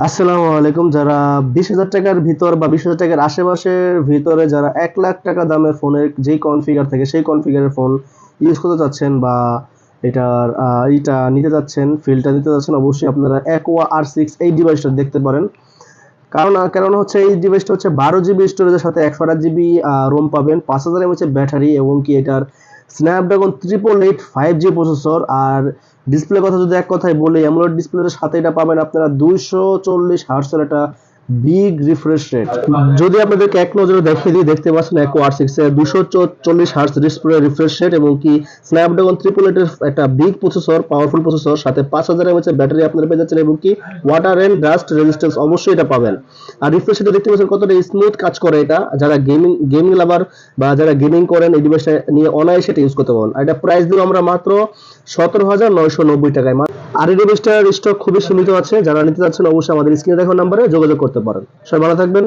আসসালামু আলাইকুম। যারা 20,000 টাকার ভিতর বা 20,000 টাকার আশেপাশের ভিতরে যারা 1 লাখ টাকা দামের ফোনের যেই কনফিগার থাকে সেই কনফিগারের ফোন ইউজ করতে চাচ্ছেন বা এটার এইটা নিতে চাচ্ছেন, ফিল্ডটা নিতে চাচ্ছেন, অবশ্যই আপনারা Aqua R6 এই ডিভাইসটা দেখতে পারেন। কারণ হচ্ছে এই ডিভাইসটা হচ্ছে 12 জিবি স্টোরেজের সাথে 128 জিবি রোম পাবেন, 5000 এমএএচ ব্যাটারি এবং কি এটার স্ন্যাপড্রাগন 888 5G প্রসেসর। আর ডিসপ্লে কথা যদি এক কথায় বলি, অ্যামোলেড ডিসপ্লের সাথে এটা পাবেন আপনারা 240 হার্টজের একটা বিগ রিফ্রেশ রেট। যদি আপনাদেরকে এক নজরে দেখিয়ে দিই, দেখতে পাচ্ছেন Aqua R6 এর 240 হার্টজ ডিসপ্লে রিফ্রেশ রেট এবং কি স্ন্যাপড্রাগন 888 এর একটা বিগ প্রসেসর, পাওয়ারফুল প্রসেসর, সাথে 5000 এমএএচ এর ব্যাটারি আপনারা পেয়ে যাচ্ছেন এবং কি ওয়াটার এন্ড ডাস্ট রেজিস্ট্যান্স অবশ্যই এটা পাবেন। আর রিফ্রেশ রেটে দেখতে পাচ্ছেন কতটা স্মুথ কাজ করে এটা। যারা গেমিং লাভার বা যারা গেমিং করেন এই ডিভাইসটা নিয়ে অনায়াসে এটা ইউজ করতে পারেন। আর এটা প্রাইস দিব আমরা মাত্র 17,990 টাকায়। আর এই ডিভাইসটার স্টক খুবই সীমিত আছে, যারা নিতে চাচ্ছেন অবশ্যই আমাদের স্ক্রিনে দেখানো নম্বরে যোগাযোগ করতে পারেন। সবাই ভালো থাকবেন।